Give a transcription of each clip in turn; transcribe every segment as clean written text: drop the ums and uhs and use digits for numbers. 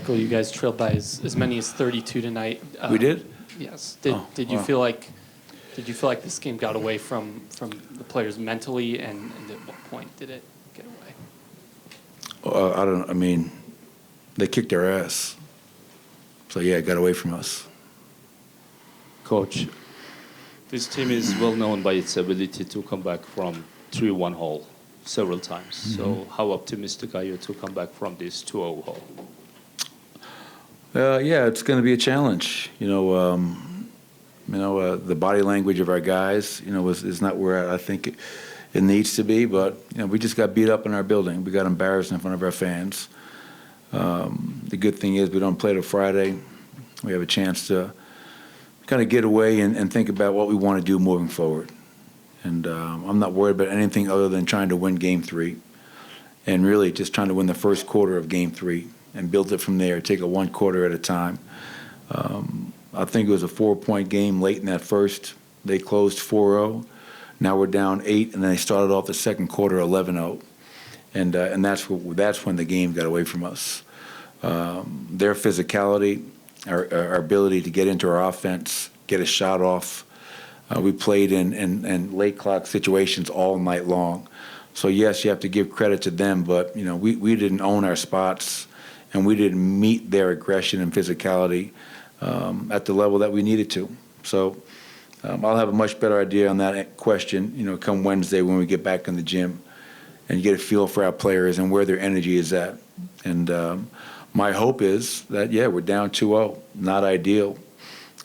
Michael, you guys trailed by as many as 32 tonight. We did? Yes. Did you Wow. feel like this game got away from the players mentally, and at what point did it get away? I mean, they kicked our ass. So, yeah, it got away from us. Coach, this team is well known by its ability to come back from 3-1 hole several times. So how optimistic are you to come back from this 2-0 hole? Yeah, it's going to be a challenge. The body language of our guys, is not where I think it needs to be. But we just got beat up in our building. We got embarrassed in front of our fans. The good thing is we don't play till Friday. We have a chance to kind of get away and think about what we want to do moving forward. And I'm not worried about anything other than trying to win Game 3, and really just trying to win the first quarter of Game 3 and build it from there. Take it one quarter at a time. I think it was a 4-point game late in that first. They closed 4-0. Now we're down 8, and then they started off the second quarter 11-0, and that's when the game got away from us. Their physicality, our ability to get into our offense, get a shot off. We played in late clock situations all night long. So, yes, you have to give credit to them, but, we didn't own our spots, and we didn't meet their aggression and physicality at the level that we needed to. So I'll have a much better idea on that question, come Wednesday when we get back in the gym and get a feel for our players and where their energy is at. And my hope is that, yeah, we're down 2-0, not ideal,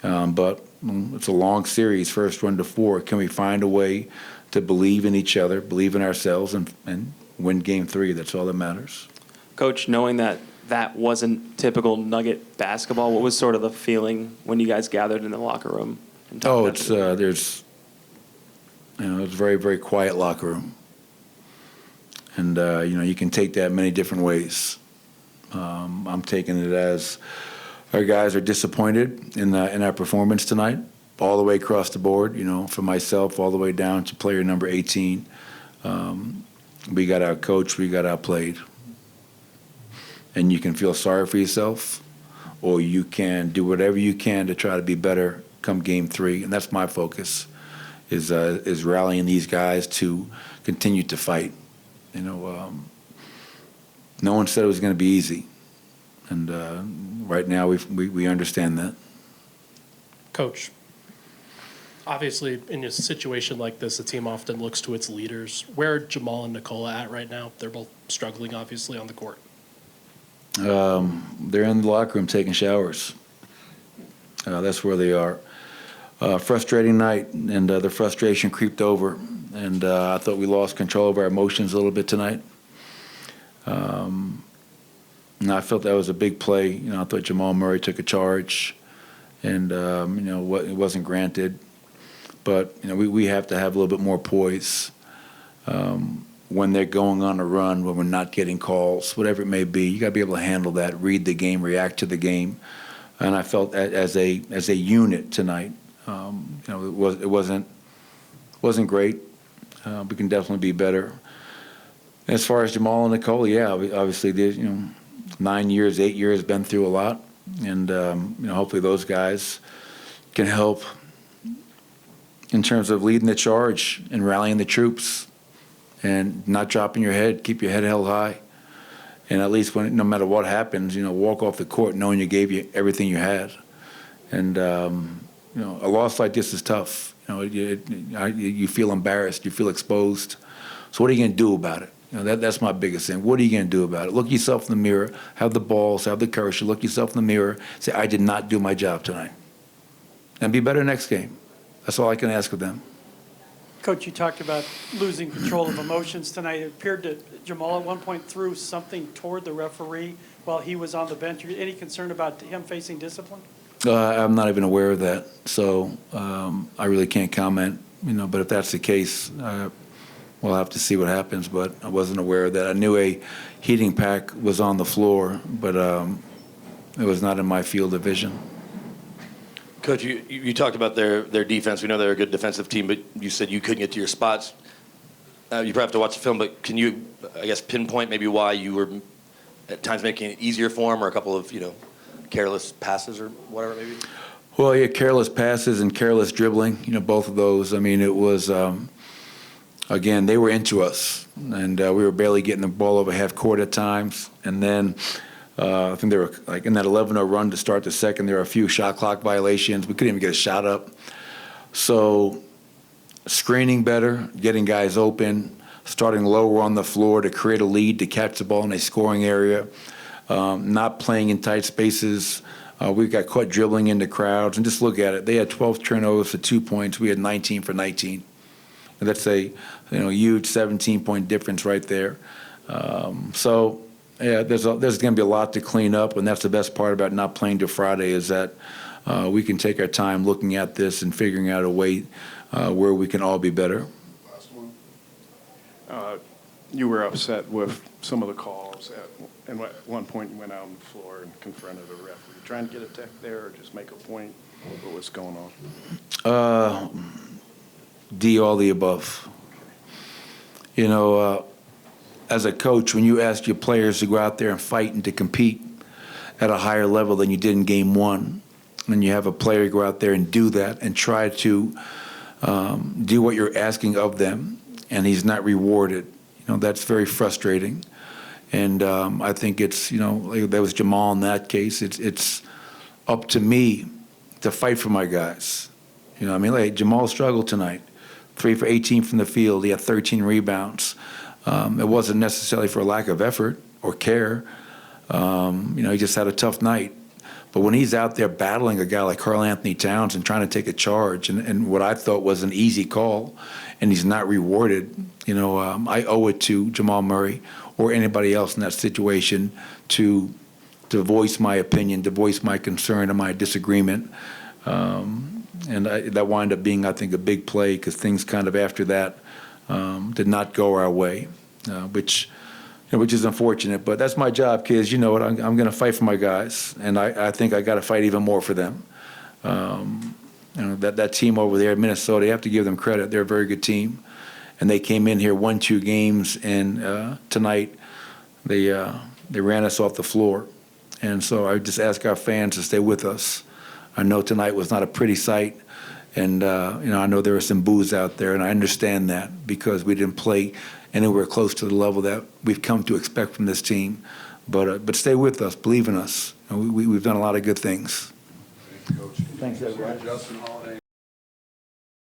but it's a long series, first run to 4. Can we find a way to believe in each other, believe in ourselves, and win Game 3? That's all that matters. Coach, knowing that wasn't typical Nugget basketball, what was sort of the feeling when you guys gathered in the locker room? It's a very, very quiet locker room. And, you can take that many different ways. I'm taking it as our guys are disappointed in our performance tonight, all the way across the board, from myself all the way down to player number 18. We got outcoached, we got outplayed. And you can feel sorry for yourself, or you can do whatever you can to try to be better come Game 3. And that's my focus, is rallying these guys to continue to fight. No one said it was going to be easy. And right now we understand that. Coach, obviously in a situation like this, a team often looks to its leaders. Where are Jamal and Nikola at right now? They're both struggling, obviously, on the court. They're in the locker room taking showers. That's where they are. Frustrating night, and the frustration creeped over. And I thought we lost control of our emotions a little bit tonight. And I felt that was a big play. I thought Jamal Murray took a charge, and it wasn't granted. But we have to have a little bit more poise when they're going on a run, when we're not getting calls, whatever it may be. You got to be able to handle that, read the game, react to the game. And I felt as a unit tonight, it wasn't great. We can definitely be better. As far as Jamal and Nicole, yeah, obviously there's 9 years, 8 years, been through a lot, and hopefully those guys can help in terms of leading the charge and rallying the troops, and not dropping your head, keep your head held high, and at least no matter what happens, walk off the court knowing you gave you everything you had. And a loss like this is tough. You feel embarrassed, you feel exposed. So what are you going to do about it? That's my biggest thing. What are you going to do about it? Look yourself in the mirror, have the balls, have the courage to look yourself in the mirror, say, I did not do my job tonight. And be better next game. That's all I can ask of them. Coach, you talked about losing control of emotions tonight. It appeared that Jamal at one point threw something toward the referee while he was on the bench. Any concern about him facing discipline? I'm not even aware of that, so I really can't comment. But if that's the case, we'll have to see what happens. But I wasn't aware of that. I knew a heating pack was on the floor, but it was not in my field of vision. Coach, you talked about their defense. We know they're a good defensive team, but you said you couldn't get to your spots. You probably have to watch the film, but can you, I guess, pinpoint maybe why you were at times making it easier for him, or a couple of, careless passes or whatever maybe? Well, yeah, careless passes and careless dribbling, both of those. I mean, it was, again, they were into us, and we were barely getting the ball over half court at times. And then I think they were, like, in that 11-0 run to start the second, there were a few shot clock violations. We couldn't even get a shot up. So screening better, getting guys open, starting lower on the floor to create a lead, to catch the ball in a scoring area, not playing in tight spaces. We got caught dribbling into crowds, and just look at it. They had 12 turnovers for 2 points. We had 19 for 19. And that's a huge 17-point difference right there. So yeah, there's going to be a lot to clean up, and that's the best part about not playing till Friday is that we can take our time looking at this and figuring out a way where we can all be better. Last one. You were upset with some of the calls. And at one point you went out on the floor and confronted a ref. Were you trying to get a tech there or just make a point? What was going on? D, all the above. As a coach, when you ask your players to go out there and fight and to compete at a higher level than you did in game one, and you have a player go out there and do that and try to do what you're asking of them, and he's not rewarded, that's very frustrating. And I think it's, there was Jamal in that case. It's up to me to fight for my guys. Like Jamal struggled tonight. 3 for 18 from the field. He had 13 rebounds. It wasn't necessarily for a lack of effort or care. He just had a tough night. But when he's out there battling a guy like Karl Anthony Towns and trying to take a charge, and what I thought was an easy call, and he's not rewarded, I owe it to Jamal Murray or anybody else in that situation to voice my opinion, to voice my concern and my disagreement. And that wound up being, I think, a big play because things kind of after that did not go our way, which is unfortunate. But that's my job, kids. You know what? I'm going to fight for my guys, and I think I got to fight even more for them. That team over there in Minnesota, you have to give them credit. They're a very good team. And they came in here, won 2 games, and tonight they ran us off the floor. And so I just ask our fans to stay with us. I know tonight was not a pretty sight, and I know there were some boos out there, and I understand that because we didn't play anywhere close to the level that we've come to expect from this team. But stay with us, believe in us. We've done a lot of good things. Coach. Thanks, everybody. Justin Holiday.